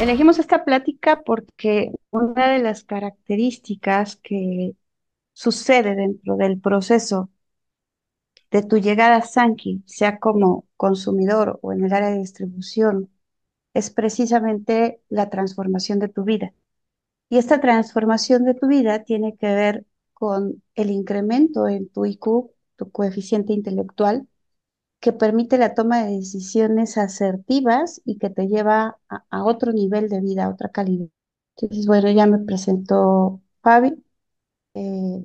Elegimos esta plática porque una de las características que sucede dentro del proceso de tu llegada a Sankey, sea como consumidor o en el área de distribución, es precisamente la transformación de tu vida. Y esta transformación de tu vida tiene que ver con el incremento en tu IQ, tu coeficiente intelectual, que permite la toma de decisiones asertivas y que te lleva a otro nivel de vida, a otra calidad. Entonces, bueno, ya me presentó Fabi. eh,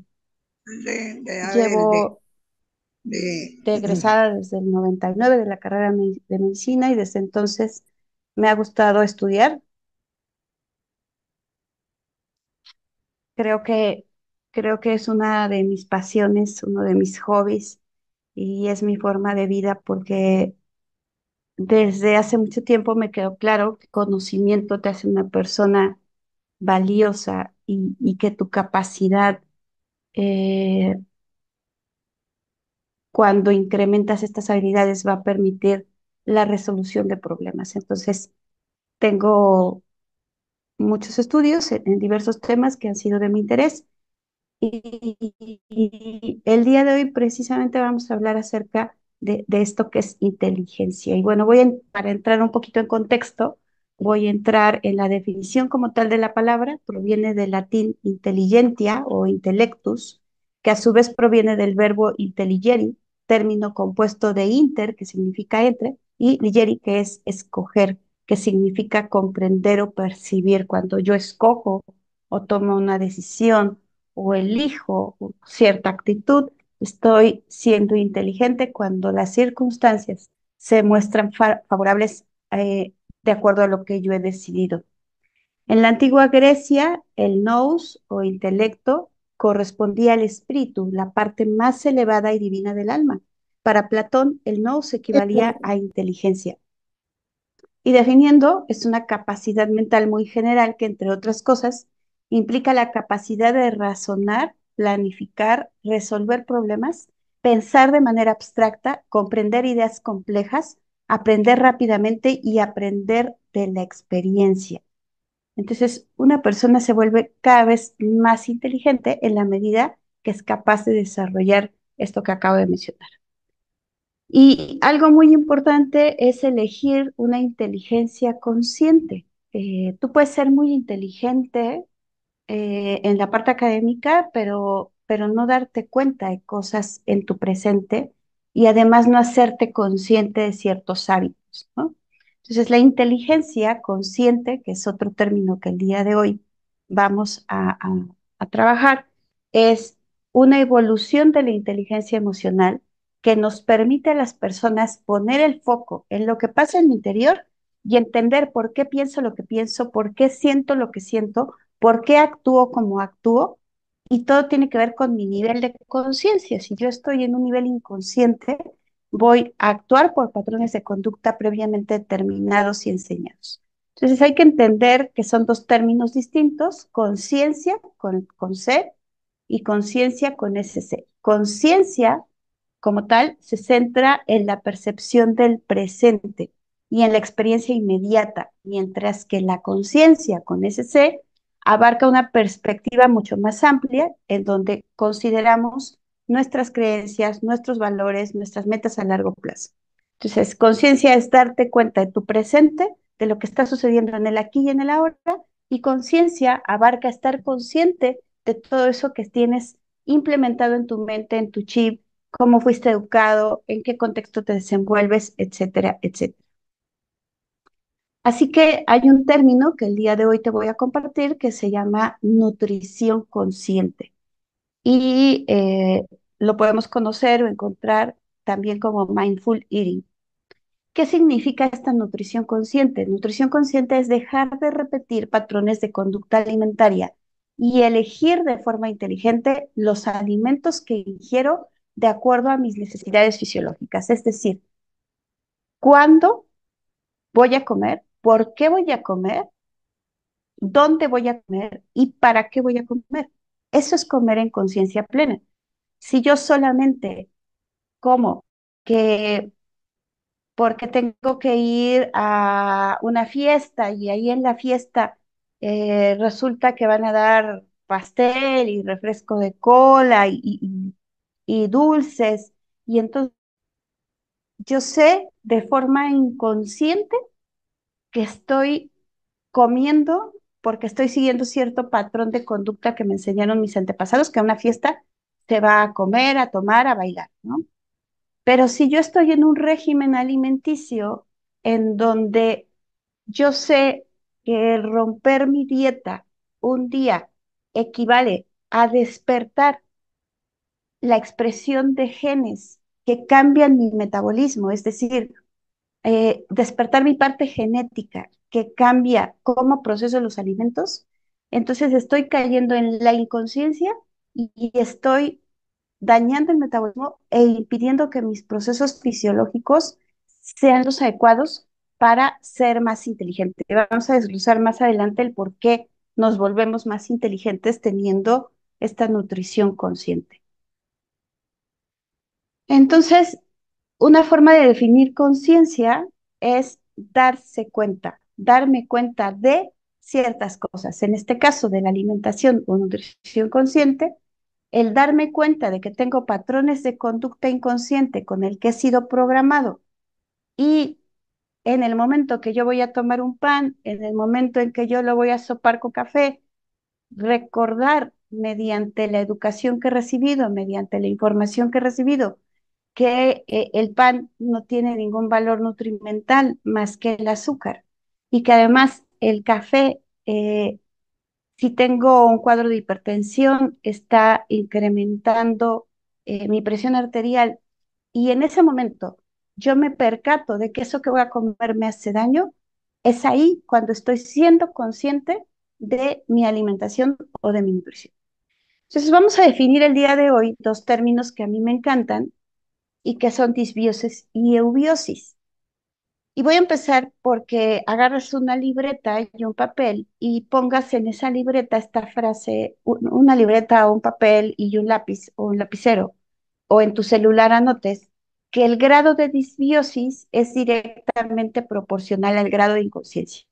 A ver, Llevo de egresada desde el 99 de la carrera de medicina y desde entonces me ha gustado estudiar. Creo que, creo que es una de mis pasiones, uno de mis hobbies y es mi forma de vida porque desde hace mucho tiempo me quedó claro que conocimiento te hace una persona valiosa y que tu capacidad, eh, cuando incrementas estas habilidades, va a permitir la resolución de problemas. Entonces, tengo muchos estudios en diversos temas que han sido de mi interés y el día de hoy precisamente vamos a hablar acerca de esto que es inteligencia. Y bueno, para entrar un poquito en contexto, voy a entrar en la definición como tal de la palabra. Proviene del latín intelligentia o intellectus, que a su vez proviene del verbo intelligere, término compuesto de inter, que significa entre, y ligeri, que es escoger, que significa comprender o percibir. Cuando yo escojo o tomo una decisión o elijo cierta actitud, estoy siendo inteligente cuando las circunstancias se muestran favorables, de acuerdo a lo que yo he decidido. En la antigua Grecia, el nous o intelecto correspondía al espíritu, la parte más elevada y divina del alma. Para Platón, el nous equivalía a inteligencia. Y definiendo, es una capacidad mental muy general que, entre otras cosas, implica la capacidad de razonar, planificar, resolver problemas, pensar de manera abstracta, comprender ideas complejas, aprender rápidamente y aprender de la experiencia. Entonces, una persona se vuelve cada vez más inteligente en la medida que es capaz de desarrollar esto que acabo de mencionar. Y algo muy importante es elegir una inteligencia consciente. Tú puedes ser muy inteligente en la parte académica, pero no darte cuenta de cosas en tu presente y además no hacerte consciente de ciertos hábitos, ¿no? Entonces, la inteligencia consciente, que es otro término que el día de hoy vamos a trabajar, es una evolución de la inteligencia emocional que nos permite a las personas poner el foco en lo que pasa en mi interior y entender por qué pienso lo que pienso, por qué siento lo que siento, por qué actúo como actúo, y todo tiene que ver con mi nivel de conciencia. Si yo estoy en un nivel inconsciente, voy a actuar por patrones de conducta previamente determinados y enseñados. Entonces hay que entender que son dos términos distintos: conciencia con C y conciencia con SC. Conciencia, como tal, se centra en la percepción del presente y en la experiencia inmediata, mientras que la conciencia con SC abarca una perspectiva mucho más amplia en donde consideramos nuestras creencias, nuestros valores, nuestras metas a largo plazo. Entonces, conciencia es darte cuenta de tu presente, de lo que está sucediendo en el aquí y en el ahora, y conciencia abarca estar consciente de todo eso que tienes implementado en tu mente, en tu chip, cómo fuiste educado, en qué contexto te desenvuelves, etcétera, etcétera. Así que hay un término que el día de hoy te voy a compartir que se llama nutrición consciente y lo podemos conocer o encontrar también como mindful eating. ¿Qué significa esta nutrición consciente? Nutrición consciente es dejar de repetir patrones de conducta alimentaria y elegir de forma inteligente los alimentos que ingiero de acuerdo a mis necesidades fisiológicas. Es decir, cuándo voy a comer, por qué voy a comer, dónde voy a comer y para qué voy a comer. Eso es comer en conciencia plena. Si yo solamente como que porque tengo que ir a una fiesta y ahí en la fiesta resulta que van a dar pastel y refresco de cola y dulces. Y entonces yo sé de forma inconsciente que estoy comiendo porque estoy siguiendo cierto patrón de conducta que me enseñaron mis antepasados, que a una fiesta se va a comer, a tomar, a bailar, ¿no? Pero si yo estoy en un régimen alimenticio en donde yo sé que el romper mi dieta un día equivale a despertar la expresión de genes que cambian mi metabolismo, es decir, despertar mi parte genética que cambia cómo proceso los alimentos, entonces estoy cayendo en la inconsciencia y estoy dañando el metabolismo e impidiendo que mis procesos fisiológicos sean los adecuados para ser más inteligente. Vamos a desglosar más adelante el por qué nos volvemos más inteligentes teniendo esta nutrición consciente. Entonces, una forma de definir conciencia es darse cuenta, darme cuenta de ciertas cosas. En este caso, de la alimentación o nutrición consciente, el darme cuenta de que tengo patrones de conducta inconsciente con el que he sido programado y en el momento que yo voy a tomar un pan, en el momento en que yo lo voy a sopar con café, recordar mediante la educación que he recibido, mediante la información que he recibido, que el pan no tiene ningún valor nutrimental más que el azúcar y que además el café, si tengo un cuadro de hipertensión, está incrementando mi presión arterial y en ese momento yo me percato de que eso que voy a comer me hace daño, es ahí cuando estoy siendo consciente de mi alimentación o de mi nutrición. Entonces vamos a definir el día de hoy dos términos que a mí me encantan y que son disbiosis y eubiosis. Y voy a empezar porque agarras una libreta y un papel y pongas en esa libreta esta frase, una libreta o un papel y un lápiz o un lapicero, o en tu celular anotes que el grado de disbiosis es directamente proporcional al grado de inconsciencia.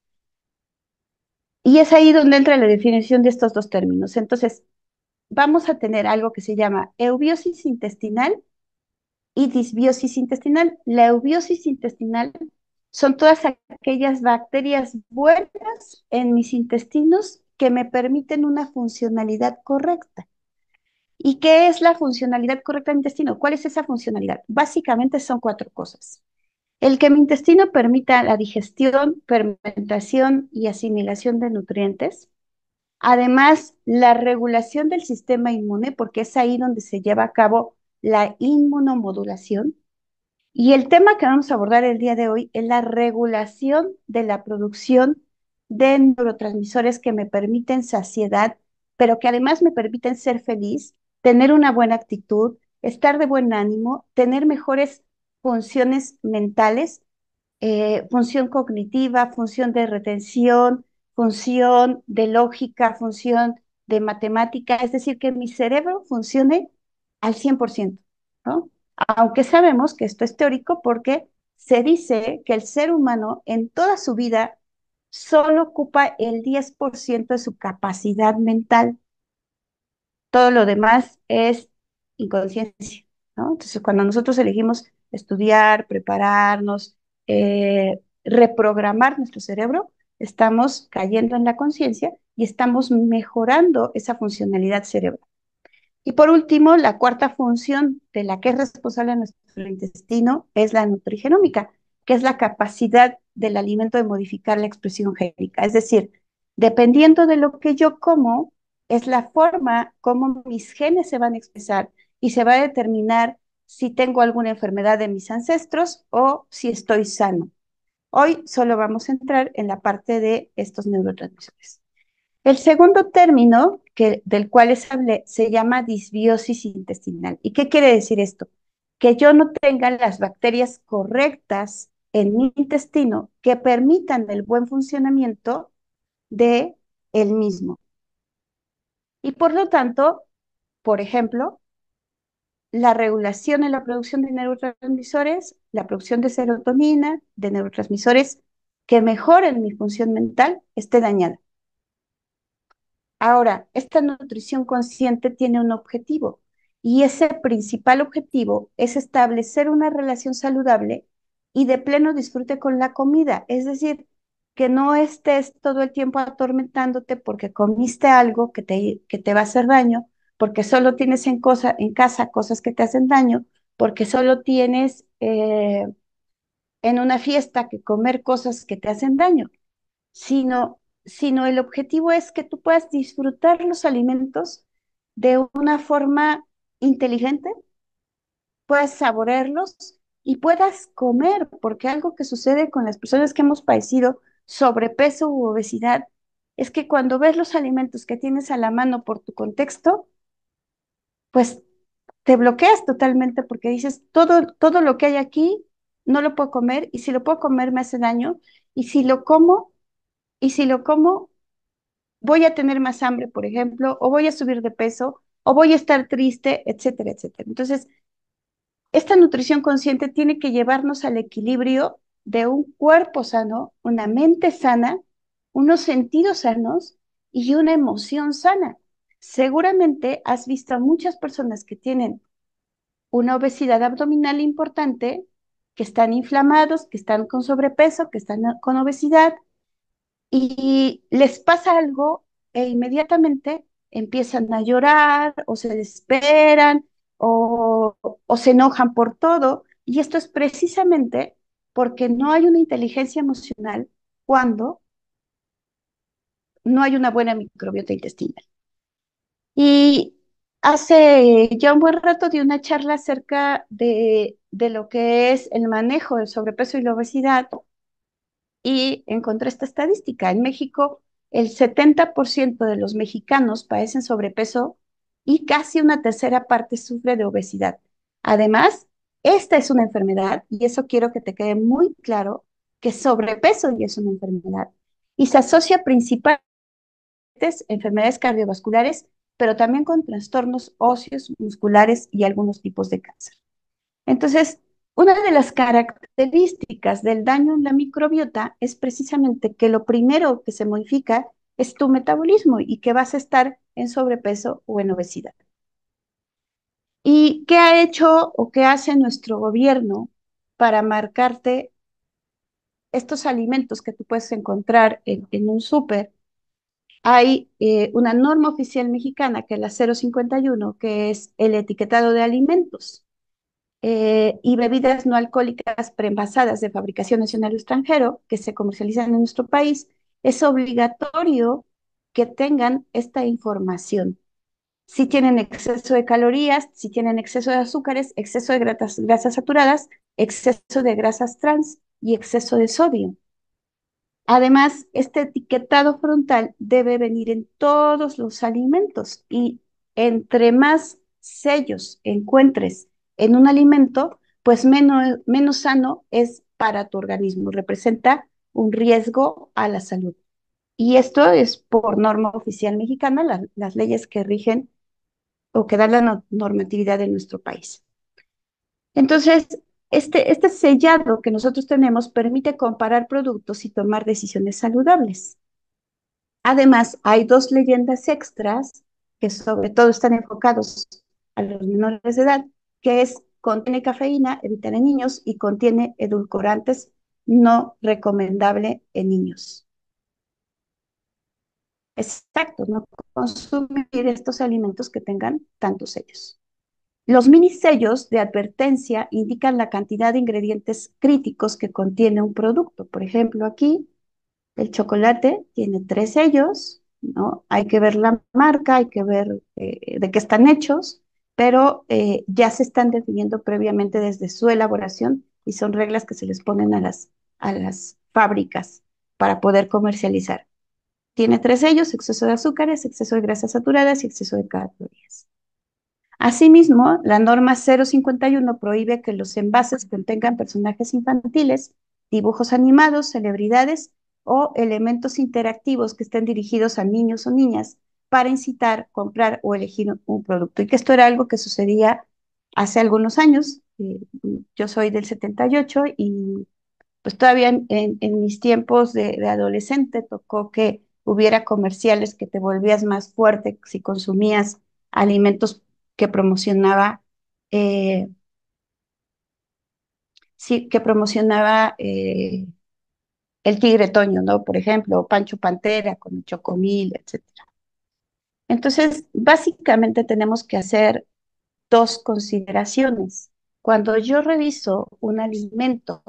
Y es ahí donde entra la definición de estos dos términos. Entonces, vamos a tener algo que se llama eubiosis intestinal y disbiosis intestinal. La eubiosis intestinal son todas aquellas bacterias buenas en mis intestinos que me permiten una funcionalidad correcta. ¿Y qué es la funcionalidad correcta del intestino? ¿Cuál es esa funcionalidad? Básicamente son cuatro cosas. El que mi intestino permita la digestión, fermentación y asimilación de nutrientes. Además, la regulación del sistema inmune, porque es ahí donde se lleva a cabo la inmunomodulación. Y el tema que vamos a abordar el día de hoy es la regulación de la producción de neurotransmisores que me permiten saciedad, pero que además me permiten ser feliz, tener una buena actitud, estar de buen ánimo, tener mejores funciones mentales, función cognitiva, función de retención, función de lógica, función de matemática, es decir, que mi cerebro funcione al 100%, ¿no? Aunque sabemos que esto es teórico porque se dice que el ser humano en toda su vida solo ocupa el 10% de su capacidad mental. Todo lo demás es inconsciencia, ¿no? Entonces, cuando nosotros elegimos estudiar, prepararnos, reprogramar nuestro cerebro, estamos cayendo en la conciencia y estamos mejorando esa funcionalidad cerebral. Y por último, la cuarta función de la que es responsable nuestro intestino es la nutrigenómica, que es la capacidad del alimento de modificar la expresión génica. Es decir, dependiendo de lo que yo como, es la forma como mis genes se van a expresar y se va a determinar si tengo alguna enfermedad de mis ancestros o si estoy sano. Hoy solo vamos a entrar en la parte de estos neurotransmisores. El segundo término del cual les hablé se llama disbiosis intestinal. ¿Y qué quiere decir esto? Que yo no tenga las bacterias correctas en mi intestino que permitan el buen funcionamiento de el mismo. Y por lo tanto, por ejemplo, la regulación en la producción de neurotransmisores, la producción de serotonina, de neurotransmisores que mejoren mi función mental, esté dañada. Ahora, esta nutrición consciente tiene un objetivo y ese principal objetivo es establecer una relación saludable y de pleno disfrute con la comida. Es decir, que no estés todo el tiempo atormentándote porque comiste algo que te va a hacer daño, porque solo tienes en casa cosas que te hacen daño, porque solo tienes en una fiesta que comer cosas que te hacen daño, sino el objetivo es que tú puedas disfrutar los alimentos de una forma inteligente, puedas saborearlos y puedas comer, porque algo que sucede con las personas que hemos padecido sobrepeso u obesidad es que cuando ves los alimentos que tienes a la mano por tu contexto, pues te bloqueas totalmente porque dices, todo lo que hay aquí no lo puedo comer y si lo puedo comer me hace daño y si lo como, y si lo como voy a tener más hambre, por ejemplo, o voy a subir de peso, o voy a estar triste, etcétera, etcétera. Entonces, esta nutrición consciente tiene que llevarnos al equilibrio de un cuerpo sano, una mente sana, unos sentidos sanos y una emoción sana. Seguramente has visto a muchas personas que tienen una obesidad abdominal importante, que están inflamados, que están con sobrepeso, que están con obesidad, y les pasa algo e inmediatamente empiezan a llorar o se desesperan o se enojan por todo. Y esto es precisamente porque no hay una inteligencia emocional cuando no hay una buena microbiota intestinal. Y hace ya un buen rato di una charla acerca de lo que es el manejo del sobrepeso y la obesidad y encontré esta estadística. En México, el 70% de los mexicanos padecen sobrepeso y casi una tercera parte sufre de obesidad. Además, esta es una enfermedad y eso quiero que te quede muy claro, que sobrepeso ya es una enfermedad y se asocia principalmente a enfermedades cardiovasculares, pero también con trastornos óseos, musculares y algunos tipos de cáncer. Entonces, una de las características del daño en la microbiota es precisamente que lo primero que se modifica es tu metabolismo y que vas a estar en sobrepeso o en obesidad. ¿Y qué ha hecho o qué hace nuestro gobierno para marcarte estos alimentos que tú puedes encontrar en un súper? Hay una norma oficial mexicana que es la 051, que es el etiquetado de alimentos y bebidas no alcohólicas preenvasadas de fabricación nacional o extranjero que se comercializan en nuestro país, es obligatorio que tengan esta información. Si tienen exceso de calorías, si tienen exceso de azúcares, exceso de grasas saturadas, exceso de grasas trans y exceso de sodio. Además, este etiquetado frontal debe venir en todos los alimentos y entre más sellos encuentres en un alimento, pues menos sano es para tu organismo, representa un riesgo a la salud. Y esto es por norma oficial mexicana, las leyes que rigen o que dan la normatividad de nuestro país. Entonces, este sellado que nosotros tenemos permite comparar productos y tomar decisiones saludables. Además, hay dos leyendas extras que sobre todo están enfocados a los menores de edad, que es contiene cafeína, evitar en niños y contiene edulcorantes no recomendable en niños. Exacto, no consumir estos alimentos que tengan tantos sellos. Los mini sellos de advertencia indican la cantidad de ingredientes críticos que contiene un producto. Por ejemplo, aquí el chocolate tiene 3 sellos, ¿no? Hay que ver la marca, hay que ver de qué están hechos, pero ya se están definiendo previamente desde su elaboración y son reglas que se les ponen a las fábricas para poder comercializar. Tiene 3 sellos: exceso de azúcares, exceso de grasas saturadas y exceso de calorías. Asimismo, la norma 051 prohíbe que los envases contengan personajes infantiles, dibujos animados, celebridades o elementos interactivos que estén dirigidos a niños o niñas para incitar, comprar o elegir un producto. Y que esto era algo que sucedía hace algunos años. Yo soy del 78 y pues todavía en mis tiempos de adolescente tocó que hubiera comerciales que te volvías más fuerte si consumías alimentos que promocionaba, eh, sí, que promocionaba el Tigre Toño, ¿no? Por ejemplo, o Pancho Pantera con el Chocomil, etcétera. Entonces, básicamente tenemos que hacer dos consideraciones. Cuando yo reviso un alimento,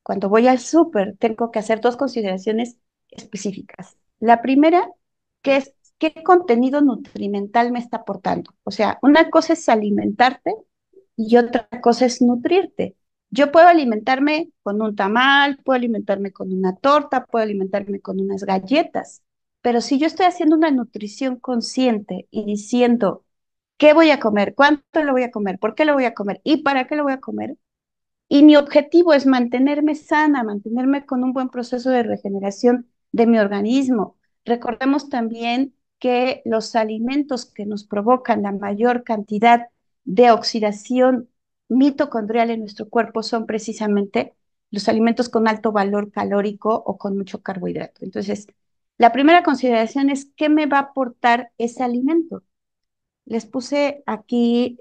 cuando voy al súper, tengo que hacer dos consideraciones específicas. La primera, que es qué contenido nutrimental me está aportando. O sea, una cosa es alimentarte y otra cosa es nutrirte. Yo puedo alimentarme con un tamal, puedo alimentarme con una torta, puedo alimentarme con unas galletas, pero si yo estoy haciendo una nutrición consciente y diciendo, ¿qué voy a comer? ¿Cuánto lo voy a comer? ¿Por qué lo voy a comer? ¿Y para qué lo voy a comer? Y mi objetivo es mantenerme sana, mantenerme con un buen proceso de regeneración de mi organismo. Recordemos también que los alimentos que nos provocan la mayor cantidad de oxidación mitocondrial en nuestro cuerpo son precisamente los alimentos con alto valor calórico o con mucho carbohidrato. Entonces, la primera consideración es qué me va a aportar ese alimento. Les puse aquí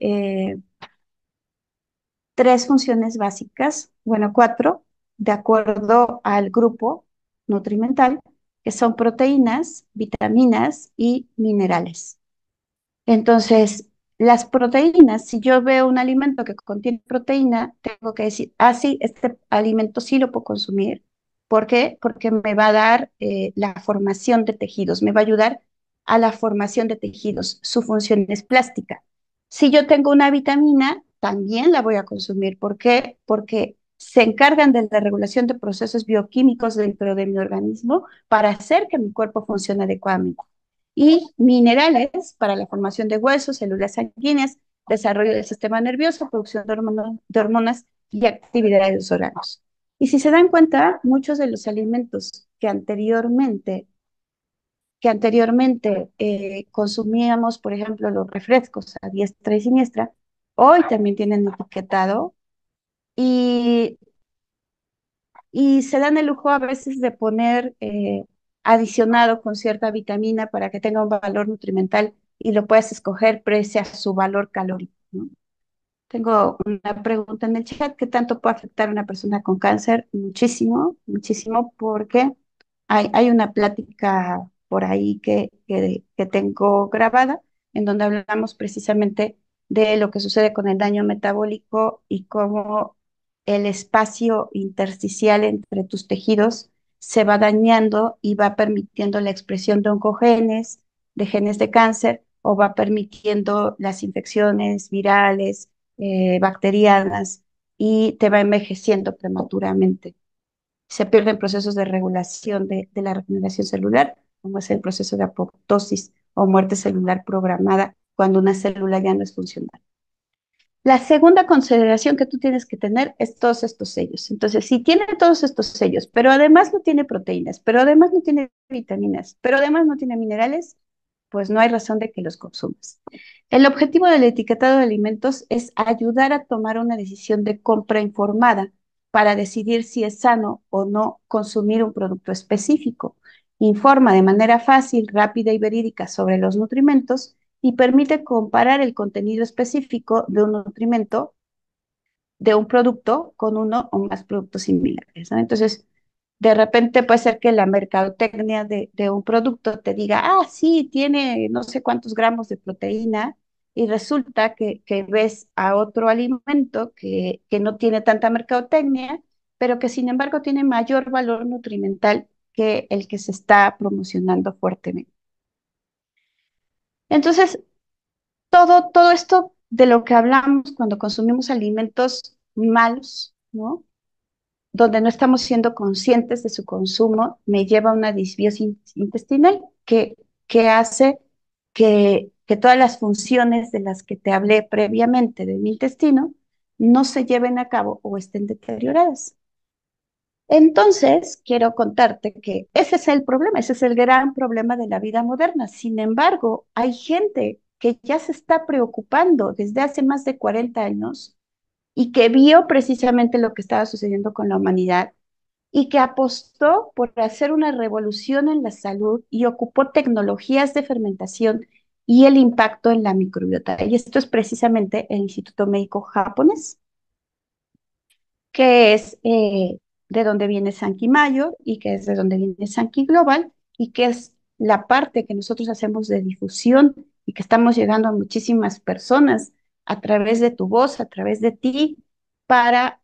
tres funciones básicas, bueno, cuatro, de acuerdo al grupo nutrimental, que son proteínas, vitaminas y minerales. Entonces, las proteínas, si yo veo un alimento que contiene proteína, tengo que decir, ah, sí, este alimento sí lo puedo consumir. ¿Por qué? Porque me va a dar la formación de tejidos, me va a ayudar a la formación de tejidos. Su función es plástica. Si yo tengo una vitamina, también la voy a consumir. ¿Por qué? Porque se encargan de la regulación de procesos bioquímicos dentro de mi organismo para hacer que mi cuerpo funcione adecuadamente y minerales para la formación de huesos, células sanguíneas, desarrollo del sistema nervioso, producción de hormonas y actividad de los órganos. Y si se dan cuenta, muchos de los alimentos que anteriormente consumíamos, por ejemplo, los refrescos a diestra y siniestra, hoy también tienen etiquetado y y se dan el lujo a veces de poner adicionado con cierta vitamina para que tenga un valor nutrimental y lo puedas escoger pese a su valor calórico, ¿no? Tengo una pregunta en el chat. ¿Qué tanto puede afectar a una persona con cáncer? Muchísimo, muchísimo, porque hay una plática por ahí que tengo grabada en donde hablamos precisamente de lo que sucede con el daño metabólico y cómo el espacio intersticial entre tus tejidos se va dañando y va permitiendo la expresión de oncogenes, de genes de cáncer, o va permitiendo las infecciones virales, bacterianas, y te va envejeciendo prematuramente. Se pierden procesos de regulación de la regeneración celular, como es el proceso de apoptosis o muerte celular programada, cuando una célula ya no es funcional. La segunda consideración que tú tienes que tener es todos estos sellos. Entonces, si tiene todos estos sellos, pero además no tiene proteínas, pero además no tiene vitaminas, pero además no tiene minerales, pues no hay razón de que los consumas. El objetivo del etiquetado de alimentos es ayudar a tomar una decisión de compra informada para decidir si es sano o no consumir un producto específico. Informa de manera fácil, rápida y verídica sobre los nutrimentos y permite comparar el contenido específico de un nutrimento, de un producto, con uno o más productos similares, ¿no? Entonces, de repente puede ser que la mercadotecnia de un producto te diga, ah, sí, tiene no sé cuántos gramos de proteína, y resulta que ves a otro alimento que no tiene tanta mercadotecnia, pero que sin embargo tiene mayor valor nutrimental que el que se está promocionando fuertemente. Entonces, todo esto de lo que hablamos cuando consumimos alimentos malos, ¿no? Donde no estamos siendo conscientes de su consumo, me lleva a una disbiosis intestinal que hace que todas las funciones de las que te hablé previamente de mi intestino no se lleven a cabo o estén deterioradas. Entonces, quiero contarte que ese es el problema, ese es el gran problema de la vida moderna. Sin embargo, hay gente que ya se está preocupando desde hace más de 40 años y que vio precisamente lo que estaba sucediendo con la humanidad y que apostó por hacer una revolución en la salud y ocupó tecnologías de fermentación y el impacto en la microbiota. Y esto es precisamente el Instituto Médico Japonés, que es de donde viene Sankey Mayor y que es de donde viene Sankey Global y que es la parte que nosotros hacemos de difusión y que estamos llegando a muchísimas personas a través de tu voz, a través de ti, para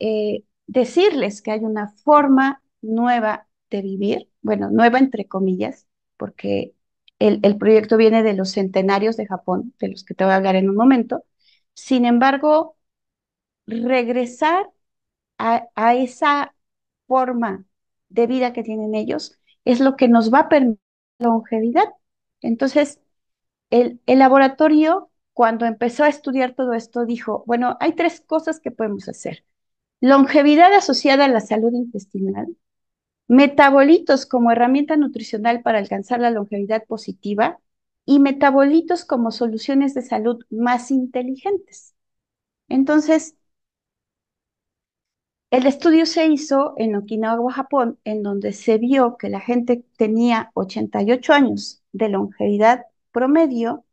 decirles que hay una forma nueva de vivir, bueno, nueva entre comillas, porque el proyecto viene de los centenarios de Japón, de los que te voy a hablar en un momento. Sin embargo, regresar a esa forma de vida que tienen ellos es lo que nos va a permitir longevidad. Entonces, el laboratorio, cuando empezó a estudiar todo esto, dijo, bueno, hay tres cosas que podemos hacer. Longevidad asociada a la salud intestinal, metabolitos como herramienta nutricional para alcanzar la longevidad positiva y metabolitos como soluciones de salud más inteligentes. Entonces, el estudio se hizo en Okinawa, Japón, en donde se vio que la gente tenía 88 años de longevidad promedio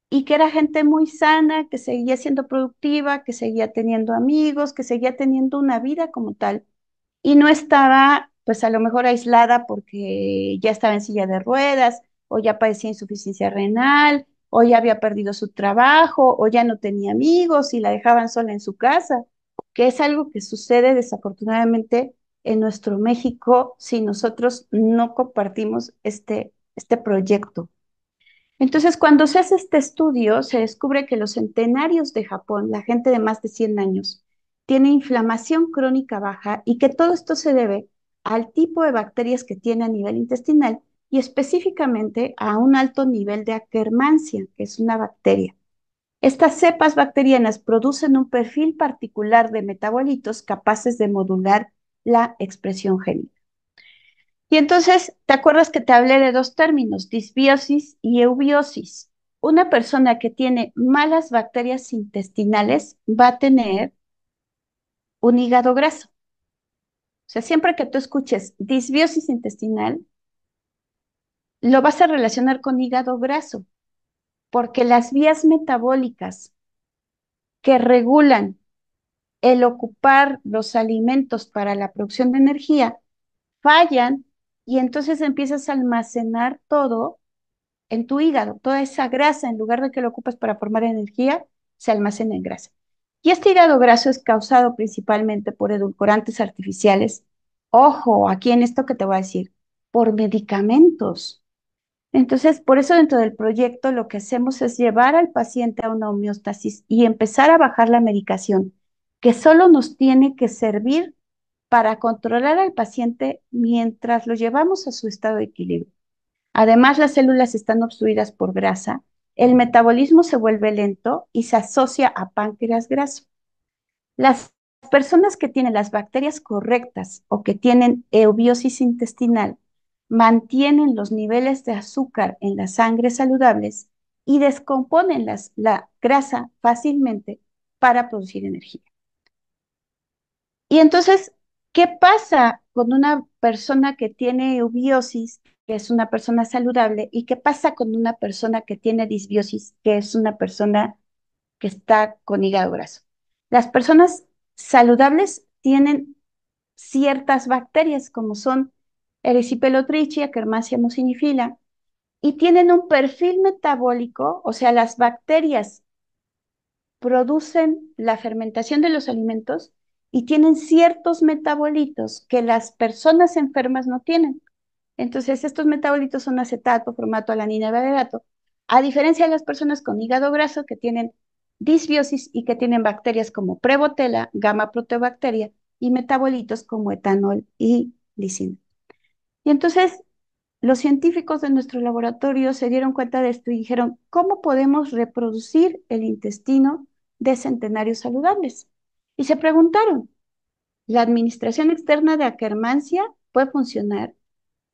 y que era gente muy sana, que seguía siendo productiva, que seguía teniendo amigos, que seguía teniendo una vida como tal y no estaba, pues a lo mejor aislada porque ya estaba en silla de ruedas, o ya padecía insuficiencia renal, o ya había perdido su trabajo, o ya no tenía amigos y la dejaban sola en su casa, que es algo que sucede desafortunadamente en nuestro México si nosotros no compartimos este proyecto. Entonces, cuando se hace este estudio, se descubre que los centenarios de Japón, la gente de más de 100 años, tiene inflamación crónica baja y que todo esto se debe al tipo de bacterias que tiene a nivel intestinal y específicamente a un alto nivel de Akkermansia, que es una bacteria. Estas cepas bacterianas producen un perfil particular de metabolitos capaces de modular la expresión génica. Y entonces, ¿te acuerdas que te hablé de dos términos, disbiosis y eubiosis? Una persona que tiene malas bacterias intestinales va a tener un hígado graso. O sea, siempre que tú escuches disbiosis intestinal, lo vas a relacionar con hígado graso, porque las vías metabólicas que regulan el ocupar los alimentos para la producción de energía fallan y entonces empiezas a almacenar todo en tu hígado. Toda esa grasa, en lugar de que lo ocupes para formar energía, se almacena en grasa. Y este hígado graso es causado principalmente por edulcorantes artificiales. Ojo, aquí en esto que te voy a decir, por medicamentos. Entonces, por eso dentro del proyecto lo que hacemos es llevar al paciente a una homeostasis y empezar a bajar la medicación, que solo nos tiene que servir para controlar al paciente mientras lo llevamos a su estado de equilibrio. Además, las células están obstruidas por grasa, el metabolismo se vuelve lento y se asocia a páncreas graso. Las personas que tienen las bacterias correctas o que tienen eubiosis intestinal mantienen los niveles de azúcar en la sangre saludables y descomponen la grasa fácilmente para producir energía. Y entonces, ¿qué pasa con una persona que tiene eubiosis, que es una persona saludable, y qué pasa con una persona que tiene disbiosis, que es una persona que está con hígado graso? Las personas saludables tienen ciertas bacterias, como son Erysipelotrichia, Akkermansia mucinifila, y tienen un perfil metabólico, o sea, las bacterias producen la fermentación de los alimentos y tienen ciertos metabolitos que las personas enfermas no tienen. Entonces, estos metabolitos son acetato, formato, alanina y valerato, a diferencia de las personas con hígado graso que tienen disbiosis y que tienen bacterias como Prevotella, gamma proteobacteria y metabolitos como etanol y lisina. Y entonces, los científicos de nuestro laboratorio se dieron cuenta de esto y dijeron, ¿cómo podemos reproducir el intestino de centenarios saludables? Y se preguntaron, ¿la administración externa de Akkermansia puede funcionar?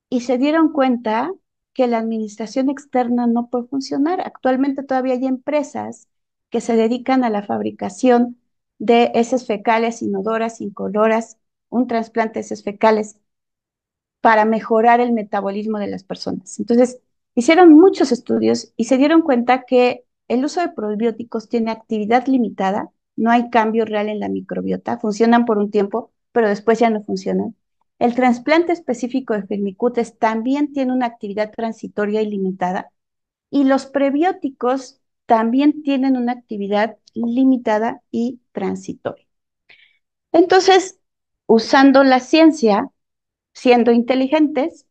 Y se dieron cuenta que la administración externa no puede funcionar. Actualmente todavía hay empresas que se dedican a la fabricación de heces fecales inodoras, incoloras, un trasplante de heces fecales para mejorar el metabolismo de las personas. Entonces, hicieron muchos estudios y se dieron cuenta que el uso de probióticos tiene actividad limitada, no hay cambio real en la microbiota, funcionan por un tiempo, pero después ya no funcionan. El trasplante específico de firmicutes también tiene una actividad transitoria y limitada, y los prebióticos también tienen una actividad limitada y transitoria. Entonces, usando la ciencia, siendo inteligentes,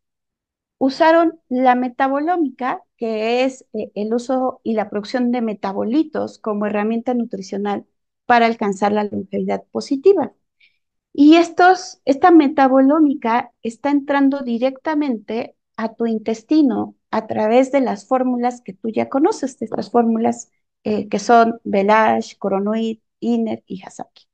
usaron la metabolómica, que es el uso y la producción de metabolitos como herramienta nutricional para alcanzar la longevidad positiva. Y esta metabolómica está entrando directamente a tu intestino a través de las fórmulas que tú ya conoces, de estas fórmulas que son Velage, Coronoid, Iner y Hasaki.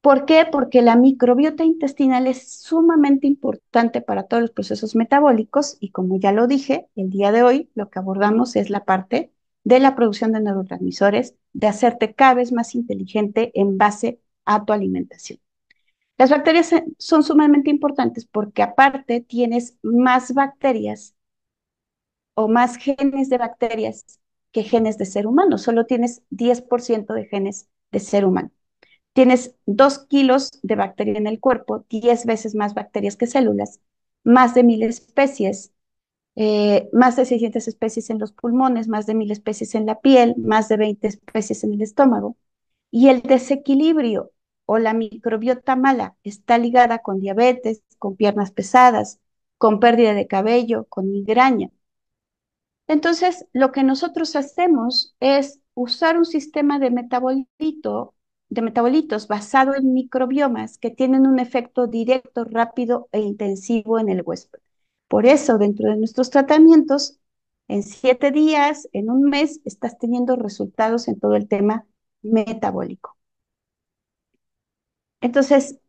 ¿Por qué? Porque la microbiota intestinal es sumamente importante para todos los procesos metabólicos y como ya lo dije, el día de hoy lo que abordamos es la parte de la producción de neurotransmisores, de hacerte cada vez más inteligente en base a tu alimentación. Las bacterias son sumamente importantes porque aparte tienes más bacterias o más genes de bacterias que genes de ser humano, solo tienes 10% de genes de ser humano. Tienes 2 kilos de bacteria en el cuerpo, 10 veces más bacterias que células, más de 1000 especies, más de 600 especies en los pulmones, más de 1000 especies en la piel, más de 20 especies en el estómago. Y el desequilibrio o la microbiota mala está ligada con diabetes, con piernas pesadas, con pérdida de cabello, con migraña. Entonces, lo que nosotros hacemos es usar un sistema de metabolitos basado en microbiomas que tienen un efecto directo, rápido e intensivo en el huésped. Por eso, dentro de nuestros tratamientos, en 7 días, en un mes, estás teniendo resultados en todo el tema metabólico. Entonces,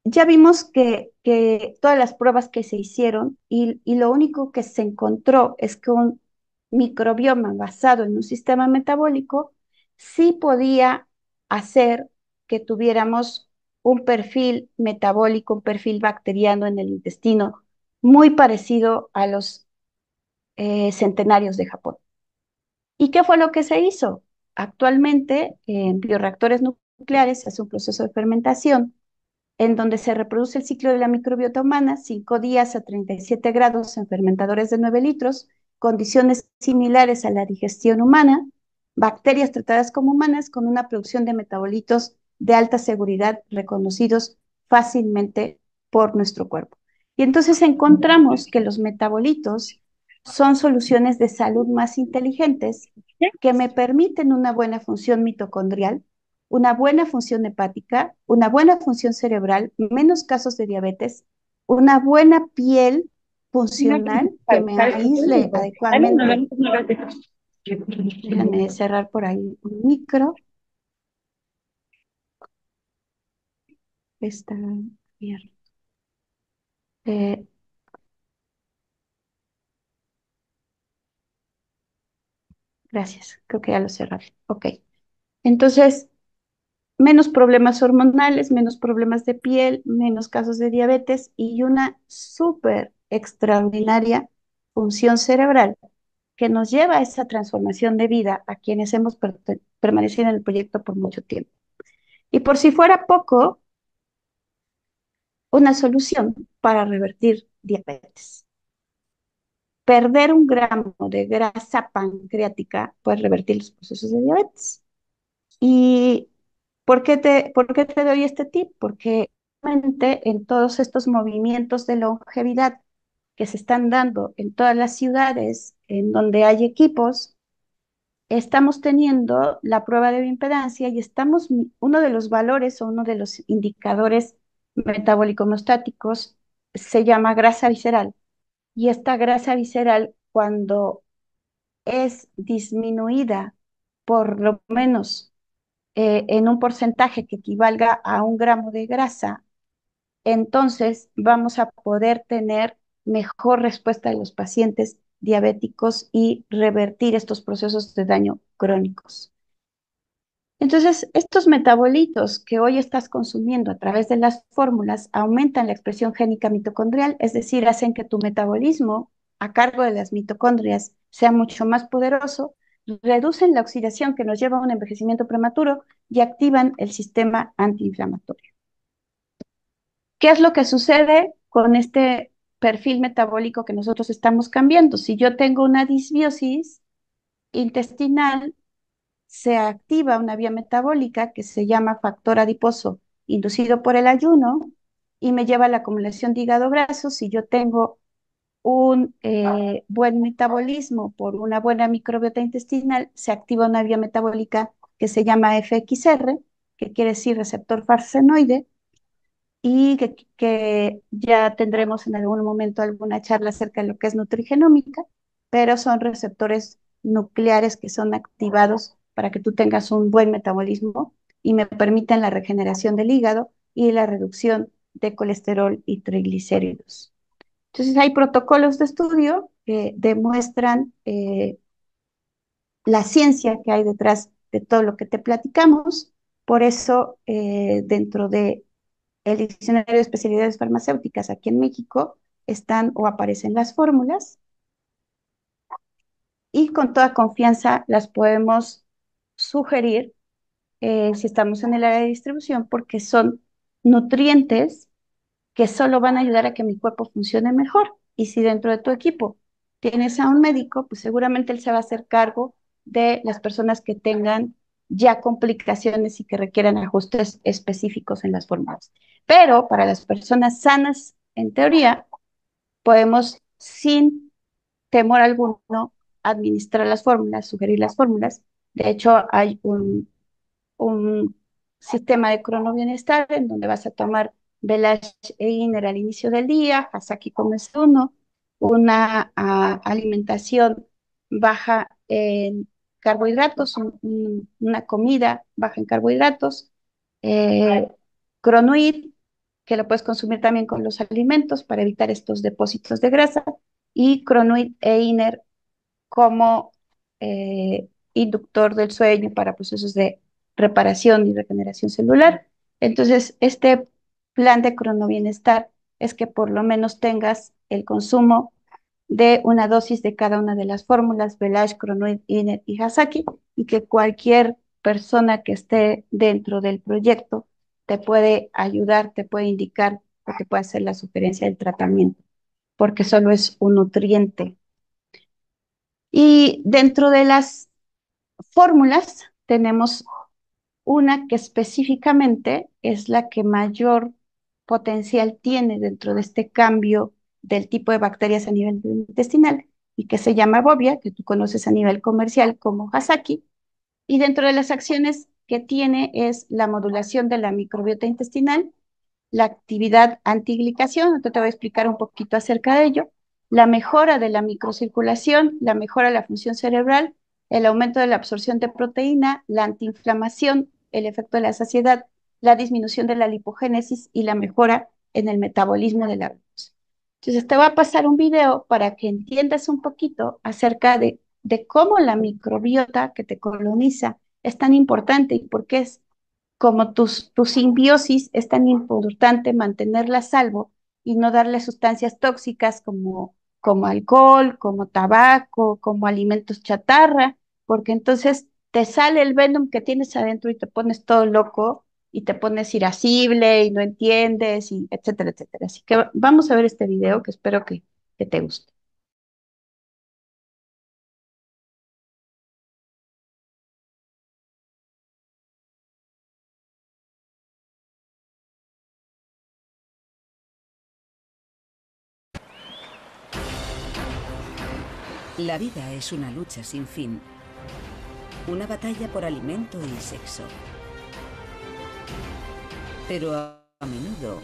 ya vimos que todas las pruebas que se hicieron y lo único que se encontró es que un microbioma basado en un sistema metabólico sí podía hacer que tuviéramos un perfil metabólico, un perfil bacteriano en el intestino muy parecido a los centenarios de Japón. ¿Y qué fue lo que se hizo? Actualmente en bioreactores nucleares se hace un proceso de fermentación en donde se reproduce el ciclo de la microbiota humana, 5 días a 37 grados en fermentadores de 9 litros, condiciones similares a la digestión humana, bacterias tratadas como humanas con una producción de metabolitos de alta seguridad reconocidos fácilmente por nuestro cuerpo. Y entonces encontramos que los metabolitos son soluciones de salud más inteligentes que me permiten una buena función mitocondrial, una buena función hepática, una buena función cerebral, menos casos de diabetes, una buena piel funcional que me aísle adecuadamente. Déjame cerrar por ahí un micro. Está abierto. Eh, gracias, creo que ya lo cerré. Ok, entonces, menos problemas hormonales, menos problemas de piel, menos casos de diabetes y una súper extraordinaria función cerebral que nos lleva a esa transformación de vida a quienes hemos permanecido en el proyecto por mucho tiempo. Y por si fuera poco, una solución para revertir diabetes. Perder 1 gramo de grasa pancreática puede revertir los procesos de diabetes. ¿Y por qué te doy este tip? Porque realmente en todos estos movimientos de longevidad que se están dando en todas las ciudades en donde hay equipos, estamos teniendo la prueba de bioimpedancia y uno de los valores o uno de los indicadores metabólico-hemostáticos se llama grasa visceral. Y esta grasa visceral, cuando es disminuida por lo menos en un porcentaje que equivalga a 1 gramo de grasa, entonces vamos a poder tener mejor respuesta de los pacientes diabéticos y revertir estos procesos de daño crónicos. Entonces, estos metabolitos que hoy estás consumiendo a través de las fórmulas aumentan la expresión génica mitocondrial, es decir, hacen que tu metabolismo a cargo de las mitocondrias sea mucho más poderoso, reducen la oxidación que nos lleva a un envejecimiento prematuro y activan el sistema antiinflamatorio. ¿Qué es lo que sucede con este perfil metabólico que nosotros estamos cambiando? Si yo tengo una disbiosis intestinal, se activa una vía metabólica que se llama factor adiposo inducido por el ayuno y me lleva a la acumulación de hígado graso. Si yo tengo un buen metabolismo por una buena microbiota intestinal, se activa una vía metabólica que se llama FXR, que quiere decir receptor farsenoide, y que ya tendremos en algún momento alguna charla acerca de lo que es nutrigenómica, pero son receptores nucleares que son activados para que tú tengas un buen metabolismo y me permiten la regeneración del hígado y la reducción de colesterol y triglicéridos. Entonces hay protocolos de estudio que demuestran la ciencia que hay detrás de todo lo que te platicamos. Por eso, dentro de el diccionario de especialidades farmacéuticas aquí en México están o aparecen las fórmulas y con toda confianza las podemos sugerir si estamos en el área de distribución porque son nutrientes que solo van a ayudar a que mi cuerpo funcione mejor. Y si dentro de tu equipo tienes a un médico, pues seguramente él se va a hacer cargo de las personas que tengan ya complicaciones y que requieran ajustes específicos en las fórmulas. Pero para las personas sanas, en teoría, podemos sin temor alguno administrar las fórmulas, sugerir las fórmulas. De hecho, hay un sistema de cronobienestar en donde vas a tomar Velash e Iner al inicio del día, Hasaki como es uno, una alimentación baja en carbohidratos, una comida baja en carbohidratos, eh, Cronuit, que lo puedes consumir también con los alimentos para evitar estos depósitos de grasa, y Cronuit e Iner como inductor del sueño para procesos de reparación y regeneración celular. Entonces, este plan de cronobienestar es que por lo menos tengas el consumo de una dosis de cada una de las fórmulas, Velash, Cronuit, Iner y Hasaki, y que cualquier persona que esté dentro del proyecto te puede ayudar, te puede indicar o te puede hacer la sugerencia del tratamiento, porque solo es un nutriente. Y dentro de las fórmulas tenemos una que específicamente es la que mayor potencial tiene dentro de este cambio del tipo de bacterias a nivel intestinal y que se llama Bovia, que tú conoces a nivel comercial como Hasaki. Y dentro de las acciones que tiene es la modulación de la microbiota intestinal, la actividad antiglicación, ahorita te voy a explicar un poquito acerca de ello, la mejora de la microcirculación, la mejora de la función cerebral, el aumento de la absorción de proteína, la antiinflamación, el efecto de la saciedad, la disminución de la lipogénesis y la mejora en el metabolismo de la glucosa. Entonces te voy a pasar un video para que entiendas un poquito acerca de cómo la microbiota que te coloniza es tan importante y por qué es como tu simbiosis es tan importante mantenerla a salvo y no darle sustancias tóxicas como alcohol, como tabaco, como alimentos chatarra, porque entonces te sale el venom que tienes adentro y te pones todo loco y te pones irascible y no entiendes, y etcétera, etcétera. Así que vamos a ver este video que espero que te guste. La vida es una lucha sin fin, una batalla por alimento y sexo. Pero a menudo,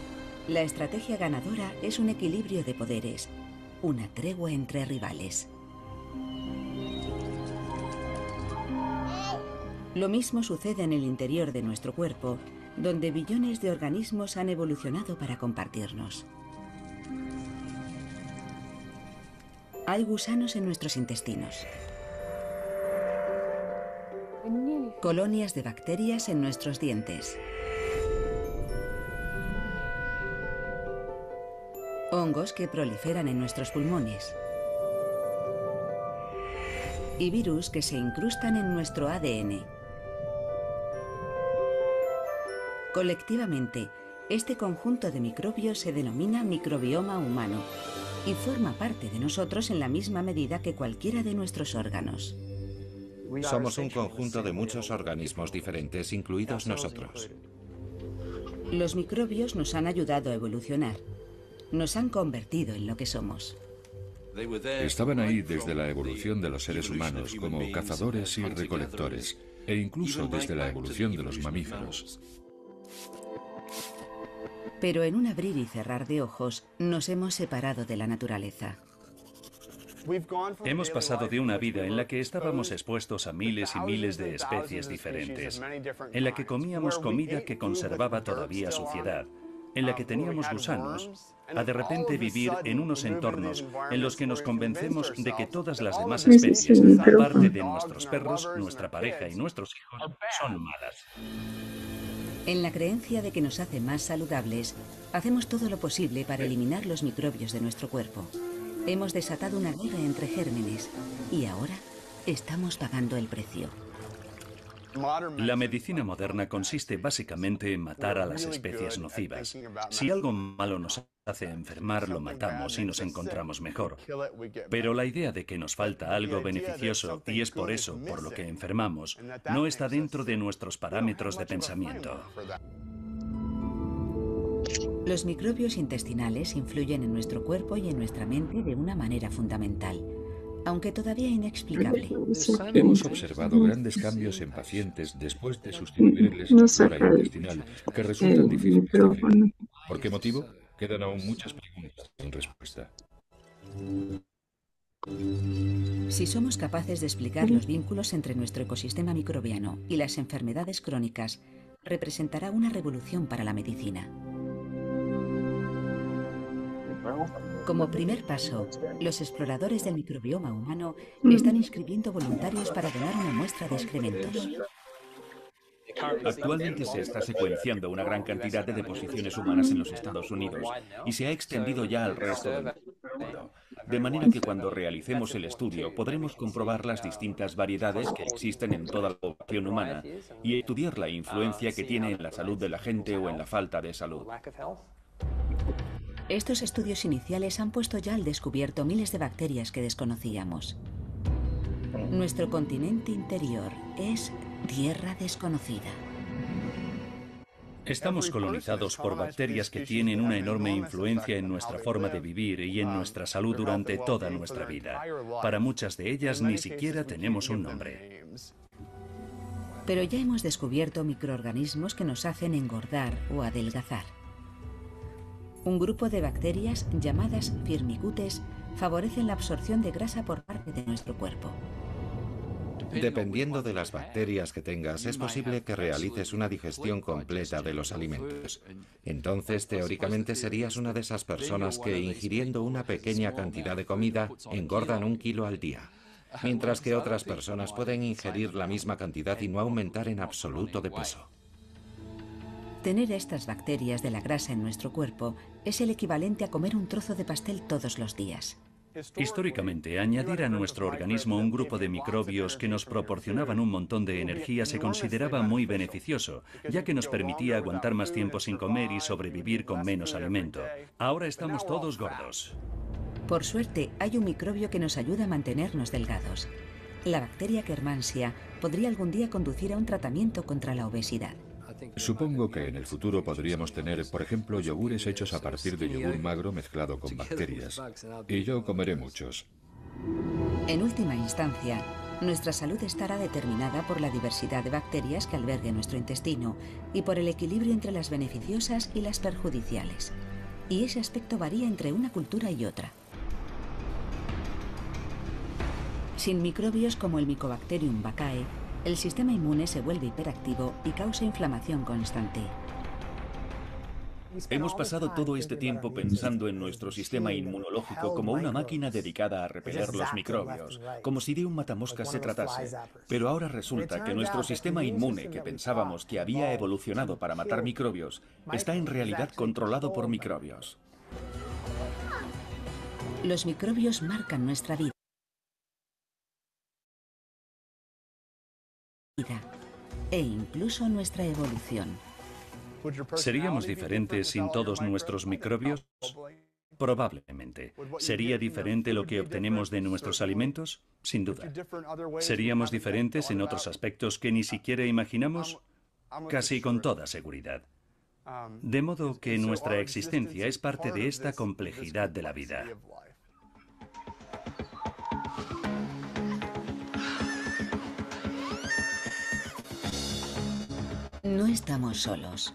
la estrategia ganadora es un equilibrio de poderes, una tregua entre rivales. Lo mismo sucede en el interior de nuestro cuerpo, donde billones de organismos han evolucionado para compartirnos. Hay gusanos en nuestros intestinos. Colonias de bacterias en nuestros dientes. Hongos que proliferan en nuestros pulmones. Y virus que se incrustan en nuestro ADN. Colectivamente, este conjunto de microbios se denomina microbioma humano y forma parte de nosotros en la misma medida que cualquiera de nuestros órganos. Somos un conjunto de muchos organismos diferentes, incluidos nosotros. Los microbios nos han ayudado a evolucionar. Nos han convertido en lo que somos. Estaban ahí desde la evolución de los seres humanos como cazadores y recolectores, e incluso desde la evolución de los mamíferos. Pero en un abrir y cerrar de ojos, nos hemos separado de la naturaleza. Hemos pasado de una vida en la que estábamos expuestos a miles y miles de especies diferentes, en la que comíamos comida que conservaba todavía suciedad, en la que teníamos gusanos, a de repente vivir en unos entornos en los que nos convencemos de que todas las demás especies, aparte de nuestros perros, nuestra pareja y nuestros hijos, son malas. En la creencia de que nos hace más saludables, hacemos todo lo posible para eliminar los microbios de nuestro cuerpo. Hemos desatado una guerra entre gérmenes y ahora estamos pagando el precio. La medicina moderna consiste básicamente en matar a las especies nocivas. Si algo malo nos hace enfermar, lo matamos y nos encontramos mejor. Pero la idea de que nos falta algo beneficioso y es por eso por lo que enfermamos, no está dentro de nuestros parámetros de pensamiento. Los microbios intestinales influyen en nuestro cuerpo y en nuestra mente de una manera fundamental, aunque todavía inexplicable. Hemos observado grandes cambios en pacientes después de sustituirles la flora intestinal, que resultan difíciles de creer. ¿Por qué motivo? Quedan aún muchas preguntas sin respuesta. Si somos capaces de explicar los vínculos entre nuestro ecosistema microbiano y las enfermedades crónicas, representará una revolución para la medicina. Como primer paso, los exploradores del microbioma humano están inscribiendo voluntarios para donar una muestra de excrementos. Actualmente se está secuenciando una gran cantidad de deposiciones humanas en los Estados Unidos y se ha extendido ya al resto del mundo. De manera que cuando realicemos el estudio podremos comprobar las distintas variedades que existen en toda la población humana y estudiar la influencia que tiene en la salud de la gente o en la falta de salud. Estos estudios iniciales han puesto ya al descubierto miles de bacterias que desconocíamos. Nuestro continente interior es tierra desconocida. Estamos colonizados por bacterias que tienen una enorme influencia en nuestra forma de vivir y en nuestra salud durante toda nuestra vida. Para muchas de ellas ni siquiera tenemos un nombre. Pero ya hemos descubierto microorganismos que nos hacen engordar o adelgazar. Un grupo de bacterias llamadas firmicutes favorecen la absorción de grasa por parte de nuestro cuerpo. Dependiendo de las bacterias que tengas, es posible que realices una digestión completa de los alimentos. Entonces, teóricamente, serías una de esas personas que, ingiriendo una pequeña cantidad de comida, engordan 1 kilo al día. Mientras que otras personas pueden ingerir la misma cantidad y no aumentar en absoluto de peso. Tener estas bacterias de la grasa en nuestro cuerpo es el equivalente a comer un trozo de pastel todos los días. Históricamente, añadir a nuestro organismo un grupo de microbios que nos proporcionaban un montón de energía se consideraba muy beneficioso, ya que nos permitía aguantar más tiempo sin comer y sobrevivir con menos alimento. Ahora estamos todos gordos. Por suerte, hay un microbio que nos ayuda a mantenernos delgados. La bacteria Kermansia podría algún día conducir a un tratamiento contra la obesidad. Supongo que en el futuro podríamos tener, por ejemplo, yogures hechos a partir de yogur magro mezclado con bacterias. Y yo comeré muchos. En última instancia, nuestra salud estará determinada por la diversidad de bacterias que albergue nuestro intestino y por el equilibrio entre las beneficiosas y las perjudiciales. Y ese aspecto varía entre una cultura y otra. Sin microbios como el Mycobacterium vaccae, el sistema inmune se vuelve hiperactivo y causa inflamación constante. Hemos pasado todo este tiempo pensando en nuestro sistema inmunológico como una máquina dedicada a repeler los microbios, como si de un matamoscas se tratase. Pero ahora resulta que nuestro sistema inmune, que pensábamos que había evolucionado para matar microbios, está en realidad controlado por microbios. Los microbios marcan nuestra vida e incluso nuestra evolución. ¿Seríamos diferentes sin todos nuestros microbios? Probablemente. ¿Sería diferente lo que obtenemos de nuestros alimentos? Sin duda. ¿Seríamos diferentes en otros aspectos que ni siquiera imaginamos? Casi con toda seguridad. De modo que nuestra existencia es parte de esta complejidad de la vida. No estamos solos.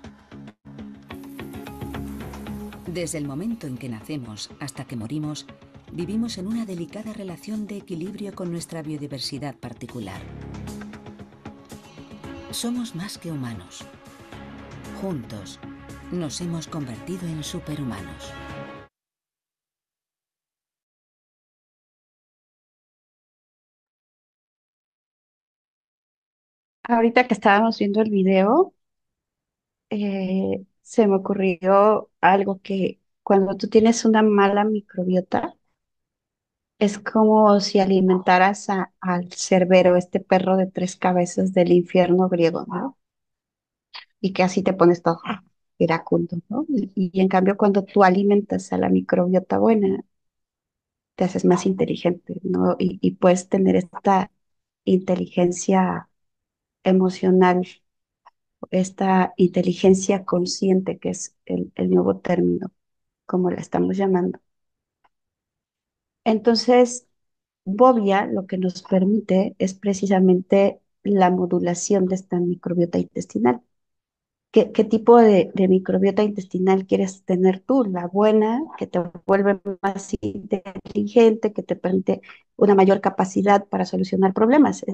Desde el momento en que nacemos hasta que morimos, vivimos en una delicada relación de equilibrio con nuestra biodiversidad particular. Somos más que humanos. Juntos, nos hemos convertido en superhumanos. Ahorita que estábamos viendo el video, se me ocurrió algo que cuando tú tienes una mala microbiota, es como si alimentaras al Cerbero, este perro de tres cabezas del infierno griego, ¿no? Y que así te pones todo iracundo, ¿no? Y en cambio, cuando tú alimentas a la microbiota buena, te haces más inteligente, ¿no? Y puedes tener esta inteligencia emocional, esta inteligencia consciente, que es el nuevo término, como la estamos llamando. Entonces, Bobia lo que nos permite es precisamente la modulación de esta microbiota intestinal. ¿Qué tipo de microbiota intestinal quieres tener tú? La buena, que te vuelve más inteligente, que te permite una mayor capacidad para solucionar problemas.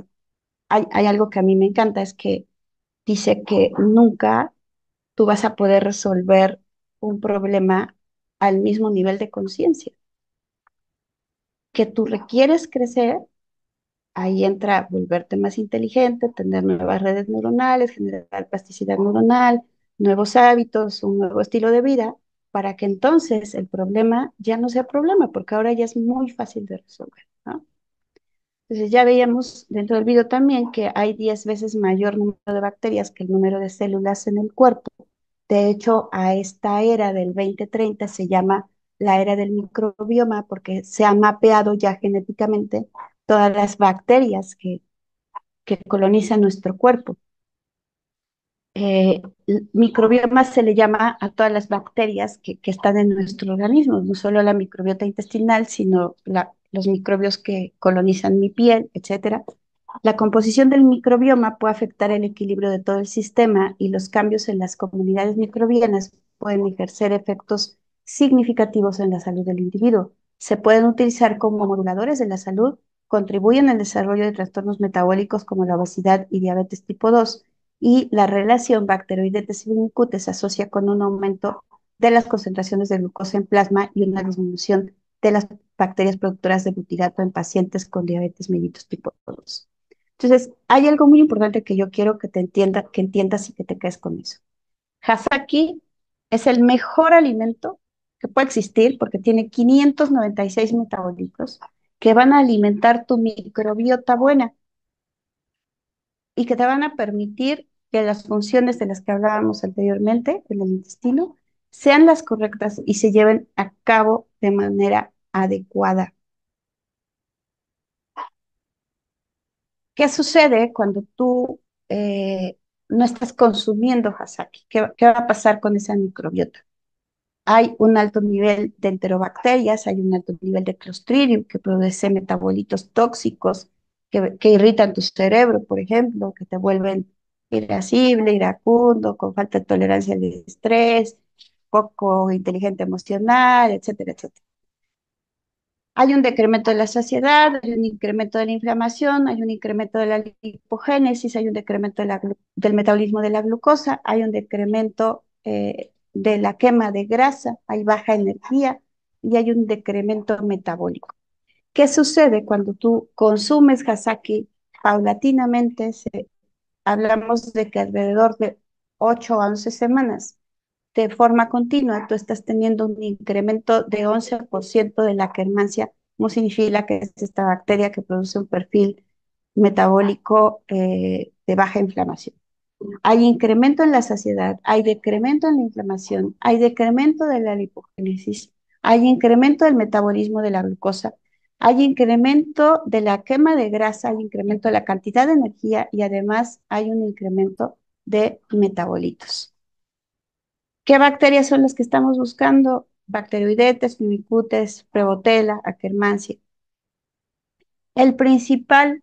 Hay algo que a mí me encanta, es que dice que nunca tú vas a poder resolver un problema al mismo nivel de conciencia, que tú requieres crecer. Ahí entra volverte más inteligente, tener nuevas redes neuronales, generar plasticidad neuronal, nuevos hábitos, un nuevo estilo de vida, para que entonces el problema ya no sea problema, porque ahora ya es muy fácil de resolver, ¿no? Entonces ya veíamos dentro del video también que hay 10 veces mayor número de bacterias que el número de células en el cuerpo. De hecho, a esta era del 2030 se llama la era del microbioma porque se ha mapeado ya genéticamente todas las bacterias que colonizan nuestro cuerpo. Microbioma se le llama a todas las bacterias que están en nuestro organismo, no solo la microbiota intestinal, sino los microbios que colonizan mi piel, etcétera. La composición del microbioma puede afectar el equilibrio de todo el sistema y los cambios en las comunidades microbianas pueden ejercer efectos significativos en la salud del individuo. Se pueden utilizar como moduladores de la salud, contribuyen al desarrollo de trastornos metabólicos como la obesidad y diabetes tipo 2, y la relación bacteroidetes-INCUT se asocia con un aumento de las concentraciones de glucosa en plasma y una disminución de las bacterias productoras de butirato en pacientes con diabetes mellitus tipo 2. Entonces, hay algo muy importante que yo quiero que que entiendas y que te quedes con eso. Hasaki es el mejor alimento que puede existir porque tiene 596 metabolitos que van a alimentar tu microbiota buena y que te van a permitir que las funciones de las que hablábamos anteriormente en el intestino sean las correctas y se lleven a cabo de manera adecuada. ¿Qué sucede cuando tú no estás consumiendo Hasaki? ¿Qué va a pasar con esa microbiota? Hay un alto nivel de enterobacterias, hay un alto nivel de Clostridium que produce metabolitos tóxicos que irritan tu cerebro, por ejemplo, que te vuelven irascible, iracundo, con falta de tolerancia al estrés, poco inteligente emocional, etcétera, etcétera. Hay un decremento de la saciedad, hay un incremento de la inflamación, hay un incremento de la lipogénesis, hay un decremento del metabolismo de la glucosa, hay un decremento de la quema de grasa, hay baja energía y hay un decremento metabólico. ¿Qué sucede cuando tú consumes Hasaki paulatinamente? Hablamos de que alrededor de 8 a 11 semanas de forma continua, tú estás teniendo un incremento de 11% de la quermancia muciniphila, que es esta bacteria que produce un perfil metabólico de baja inflamación. Hay incremento en la saciedad, hay decremento en la inflamación, hay decremento de la lipogénesis, hay incremento del metabolismo de la glucosa, hay incremento de la quema de grasa, hay incremento de la cantidad de energía y además hay un incremento de metabolitos. ¿Qué bacterias son las que estamos buscando? Bacteroidetes, Firmicutes, Prevotella, Akkermansia. El principal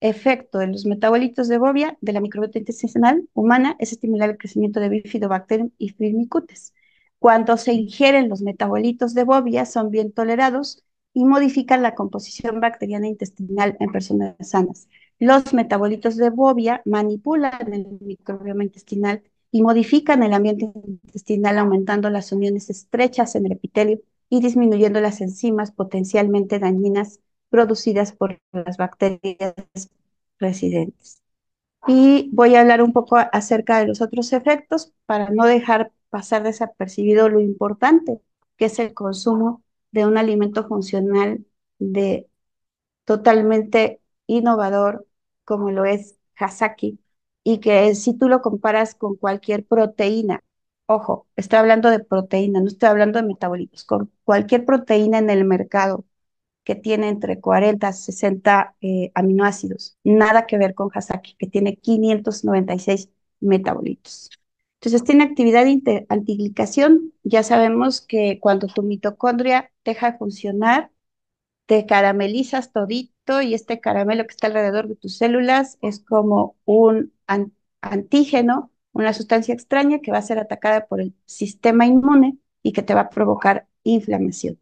efecto de los metabolitos de Bovia, de la microbiota intestinal humana, es estimular el crecimiento de Bifidobacterium y Firmicutes. Cuando se ingieren los metabolitos de Bovia, son bien tolerados y modifican la composición bacteriana intestinal en personas sanas. Los metabolitos de Bovia manipulan el microbioma intestinal y modifican el ambiente intestinal, aumentando las uniones estrechas en el epitelio y disminuyendo las enzimas potencialmente dañinas producidas por las bacterias residentes. Y voy a hablar un poco acerca de los otros efectos para no dejar pasar desapercibido lo importante que es el consumo de un alimento funcional de totalmente innovador como lo es Hasaki y que si tú lo comparas con cualquier proteína, ojo, estoy hablando de proteína, no estoy hablando de metabolitos, con cualquier proteína en el mercado que tiene entre 40 a 60 aminoácidos. Nada que ver con Hasaki, que tiene 596 metabolitos. Entonces, tiene actividad de antiglicación. Ya sabemos que cuando tu mitocondria deja de funcionar, te caramelizas todito y este caramelo que está alrededor de tus células es como un antígeno, una sustancia extraña que va a ser atacada por el sistema inmune y que te va a provocar inflamación.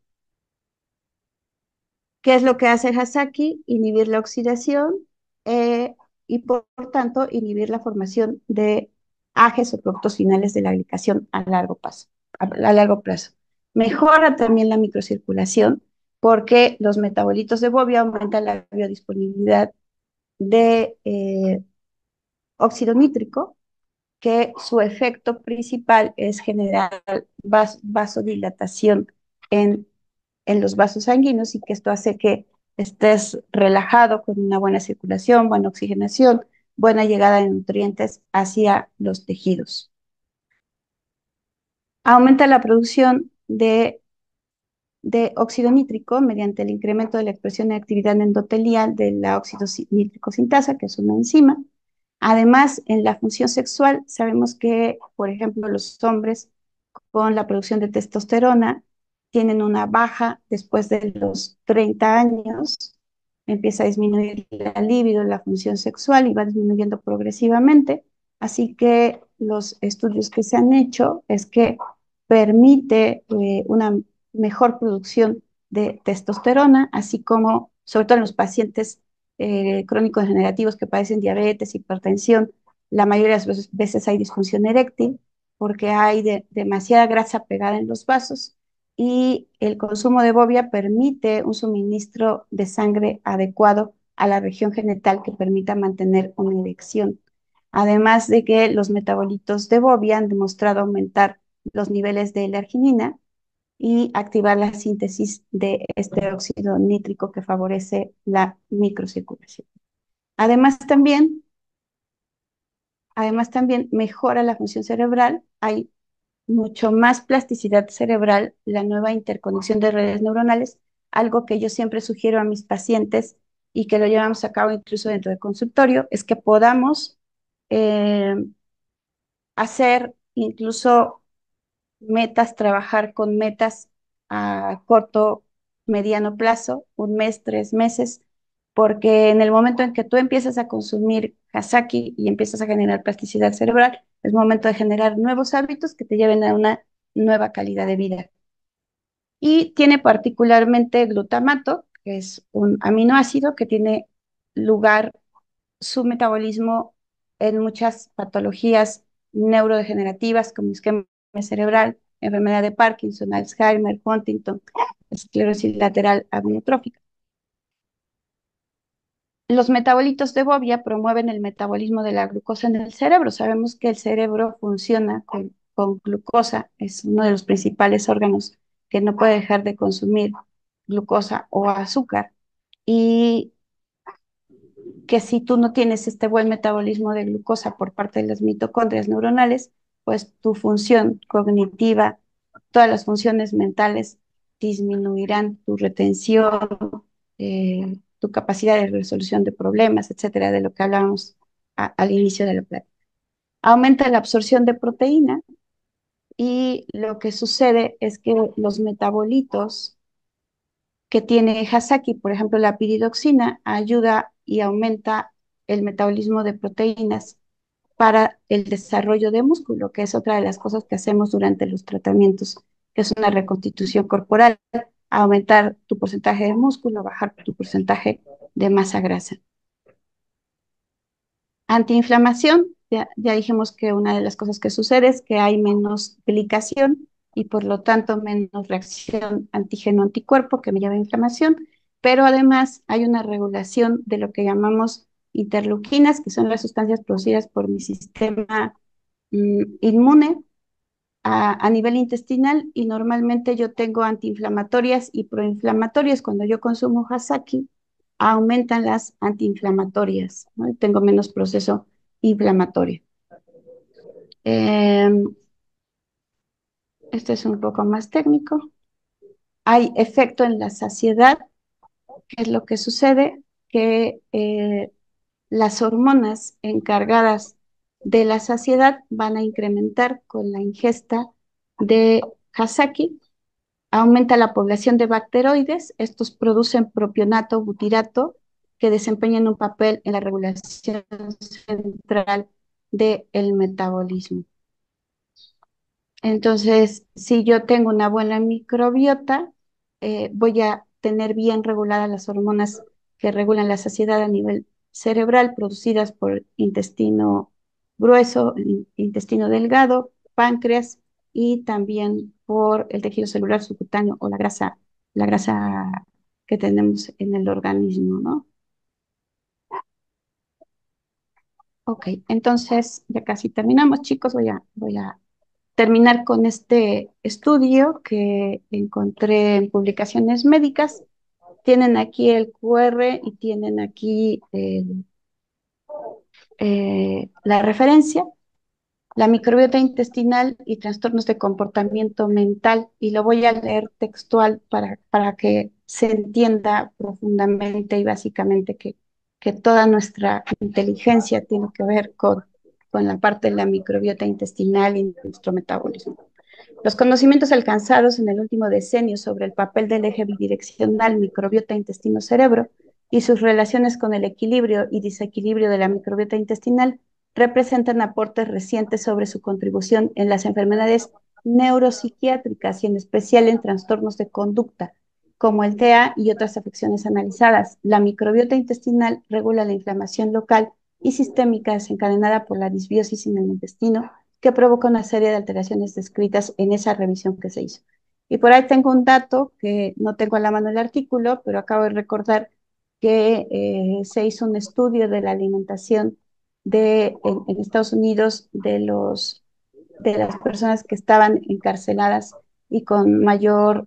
¿Qué es lo que hace Hasaki? Inhibir la oxidación y por tanto inhibir la formación de AGEs o productos finales de la glicación a largo plazo. A largo plazo. Mejora también la microcirculación porque los metabolitos de Bovia aumentan la biodisponibilidad de óxido nítrico, que su efecto principal es generar vasodilatación en los vasos sanguíneos y que esto hace que estés relajado con una buena circulación, buena oxigenación, buena llegada de nutrientes hacia los tejidos. Aumenta la producción de óxido nítrico mediante el incremento de la expresión de actividad endotelial de la óxido nítrico sintasa, que es una enzima. Además, en la función sexual, sabemos que, por ejemplo, los hombres con la producción de testosterona tienen una baja después de los 30 años, empieza a disminuir la libido, la función sexual y va disminuyendo progresivamente. Así que los estudios que se han hecho es que permite una mejor producción de testosterona, así como, sobre todo en los pacientes crónicos degenerativos que padecen diabetes, hipertensión, la mayoría de las veces hay disfunción eréctil porque hay demasiada grasa pegada en los vasos y el consumo de Bovia permite un suministro de sangre adecuado a la región genital que permita mantener una erección. Además de que los metabolitos de Bovia han demostrado aumentar los niveles de L-arginina y activar la síntesis de este óxido nítrico que favorece la microcirculación. Además también mejora la función cerebral, hay mucho más plasticidad cerebral, la nueva interconexión de redes neuronales, algo que yo siempre sugiero a mis pacientes y que lo llevamos a cabo incluso dentro del consultorio, es que podamos eh, hacer incluso metas, trabajar con metas a corto, mediano plazo, 1 mes, 3 meses, porque en el momento en que tú empiezas a consumir Hasaki y empiezas a generar plasticidad cerebral, es momento de generar nuevos hábitos que te lleven a una nueva calidad de vida. Y tiene particularmente glutamato, que es un aminoácido que tiene lugar su metabolismo en muchas patologías neurodegenerativas como esquema cerebral, enfermedad de Parkinson, Alzheimer, Huntington, esclerosis lateral amiotrófica. Los metabolitos de Bovia promueven el metabolismo de la glucosa en el cerebro. Sabemos que el cerebro funciona con glucosa, es uno de los principales órganos que no puede dejar de consumir glucosa o azúcar. Y que si tú no tienes este buen metabolismo de glucosa por parte de las mitocondrias neuronales, pues tu función cognitiva, todas las funciones mentales disminuirán, tu retención, tu capacidad de resolución de problemas, etcétera, de lo que hablábamos al inicio de la plática. Aumenta la absorción de proteína y lo que sucede es que los metabolitos que tiene Hasaki, por ejemplo, la piridoxina, ayuda y aumenta el metabolismo de proteínas para el desarrollo de músculo, que es otra de las cosas que hacemos durante los tratamientos, que es una reconstitución corporal, aumentar tu porcentaje de músculo, bajar tu porcentaje de masa grasa. Antiinflamación, ya dijimos que una de las cosas que sucede es que hay menos glicación y por lo tanto menos reacción antígeno-anticuerpo que me lleva a inflamación, pero además hay una regulación de lo que llamamos interleuquinas, que son las sustancias producidas por mi sistema inmune a nivel intestinal, y normalmente yo tengo antiinflamatorias y proinflamatorias. Cuando yo consumo Hasaki, aumentan las antiinflamatorias, ¿no? Y tengo menos proceso inflamatorio. Este es un poco más técnico. Hay efecto en la saciedad. ¿Qué es lo que sucede? Que las hormonas encargadas de la saciedad van a incrementar con la ingesta de Hasaki. Aumenta la población de bacteroides. Estos producen propionato, butirato, que desempeñan un papel en la regulación central del metabolismo. Entonces, si yo tengo una buena microbiota, voy a tener bien reguladas las hormonas que regulan la saciedad a nivel cerebral, producidas por intestino grueso, intestino delgado, páncreas, y también por el tejido celular subcutáneo o la grasa que tenemos en el organismo, ¿no? Ok, entonces ya casi terminamos, chicos. Voy a terminar con este estudio que encontré en publicaciones médicas. Tienen aquí el QR y tienen aquí la referencia. La microbiota intestinal y trastornos de comportamiento mental, y lo voy a leer textual para que se entienda profundamente y básicamente que toda nuestra inteligencia tiene que ver con la parte de la microbiota intestinal y nuestro metabolismo. Los conocimientos alcanzados en el último decenio sobre el papel del eje bidireccional microbiota intestino-cerebro y sus relaciones con el equilibrio y desequilibrio de la microbiota intestinal representan aportes recientes sobre su contribución en las enfermedades neuropsiquiátricas y en especial en trastornos de conducta, como el TEA y otras afecciones analizadas. La microbiota intestinal regula la inflamación local y sistémica desencadenada por la disbiosis en el intestino, que provoca una serie de alteraciones descritas en esa revisión que se hizo. Y por ahí tengo un dato que no tengo a la mano el artículo, pero acabo de recordar que se hizo un estudio de la alimentación en Estados Unidos de las personas que estaban encarceladas y con mayor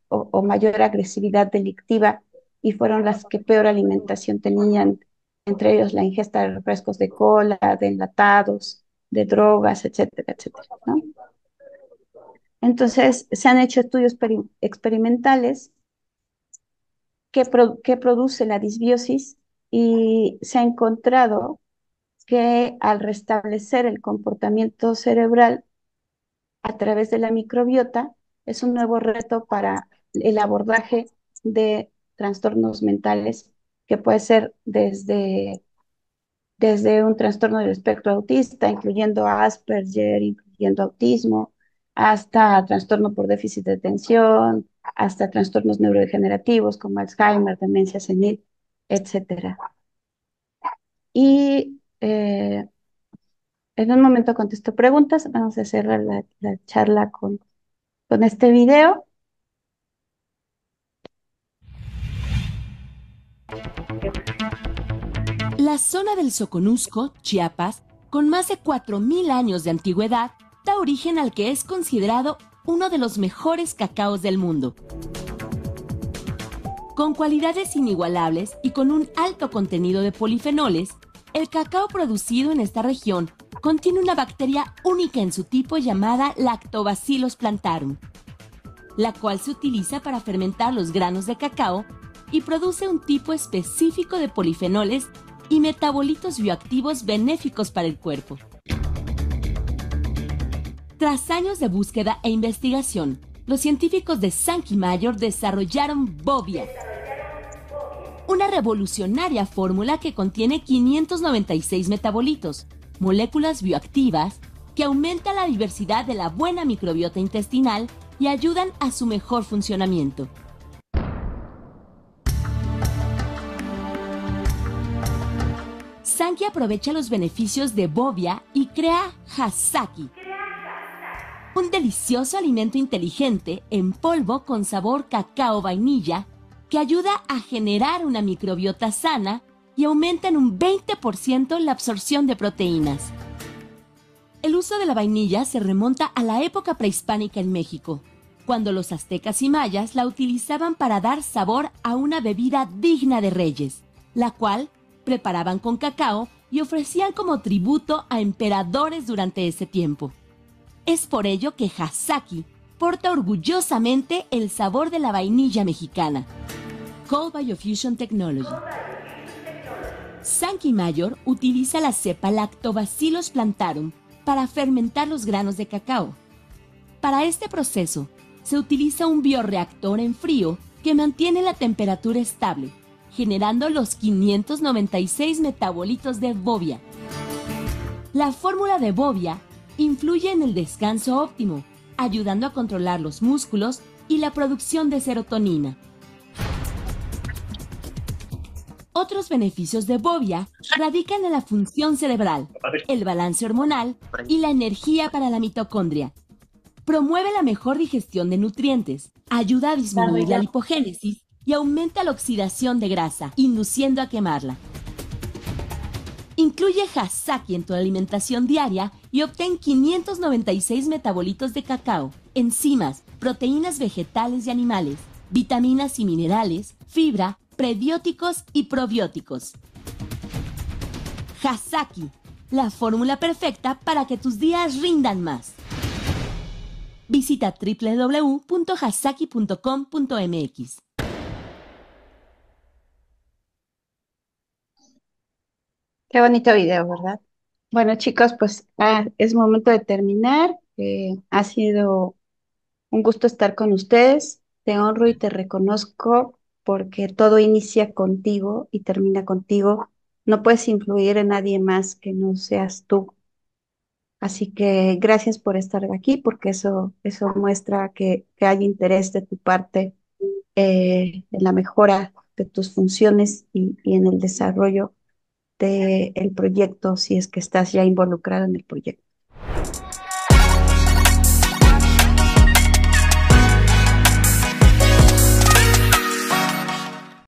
o mayor agresividad delictiva, y fueron las que peor alimentación tenían, entre ellos la ingesta de refrescos de cola, de enlatados, de drogas, etcétera, etcétera, ¿no? Entonces, se han hecho estudios experimentales que produce la disbiosis, y se ha encontrado que al restablecer el comportamiento cerebral a través de la microbiota es un nuevo reto para el abordaje de trastornos mentales, que puede ser desde un trastorno del espectro autista, incluyendo Asperger, incluyendo autismo, hasta trastorno por déficit de atención, hasta trastornos neurodegenerativos como Alzheimer, demencia senil, etcétera. Y en un momento contesto preguntas. Vamos a cerrar la charla con este video. La zona del Soconusco, Chiapas, con más de 4.000 años de antigüedad, da origen al que es considerado uno de los mejores cacaos del mundo. Con cualidades inigualables y con un alto contenido de polifenoles, el cacao producido en esta región contiene una bacteria única en su tipo llamada Lactobacillus plantarum, la cual se utiliza para fermentar los granos de cacao y produce un tipo específico de polifenoles y metabolitos bioactivos benéficos para el cuerpo. Tras años de búsqueda e investigación, los científicos de Sankey Mayor desarrollaron Bovia, una revolucionaria fórmula que contiene 596 metabolitos, moléculas bioactivas, que aumentan la diversidad de la buena microbiota intestinal y ayudan a su mejor funcionamiento. Sankey aprovecha los beneficios de Bovia y crea Hasaki, un delicioso alimento inteligente en polvo con sabor cacao vainilla que ayuda a generar una microbiota sana y aumenta en un 20% la absorción de proteínas. El uso de la vainilla se remonta a la época prehispánica en México, cuando los aztecas y mayas la utilizaban para dar sabor a una bebida digna de reyes, la cual preparaban con cacao y ofrecían como tributo a emperadores durante ese tiempo. Es por ello que Hasaki porta orgullosamente el sabor de la vainilla mexicana. Cold Biofusion Technology. Sankey Mayor utiliza la cepa Lactobacillus plantarum para fermentar los granos de cacao. Para este proceso, se utiliza un bioreactor en frío que mantiene la temperatura estable, generando los 596 metabolitos de Bovia. La fórmula de Bovia influye en el descanso óptimo, ayudando a controlar los músculos y la producción de serotonina. Otros beneficios de Bovia radican en la función cerebral, el balance hormonal y la energía para la mitocondria. Promueve la mejor digestión de nutrientes, ayuda a disminuir la lipogénesis y aumenta la oxidación de grasa, induciendo a quemarla. Incluye Hasaki en tu alimentación diaria y obtén 596 metabolitos de cacao, enzimas, proteínas vegetales y animales, vitaminas y minerales, fibra, prebióticos y probióticos. Hasaki, la fórmula perfecta para que tus días rindan más. Visita www.hasaki.com.mx. Qué bonito video, ¿verdad? Bueno, chicos, pues es momento de terminar. Ha sido un gusto estar con ustedes. Te honro y te reconozco porque todo inicia contigo y termina contigo. No puedes influir en nadie más que no seas tú. Así que gracias por estar aquí porque eso muestra que hay interés de tu parte en la mejora de tus funciones y en el desarrollo del proyecto si es que estás ya involucrado en el proyecto.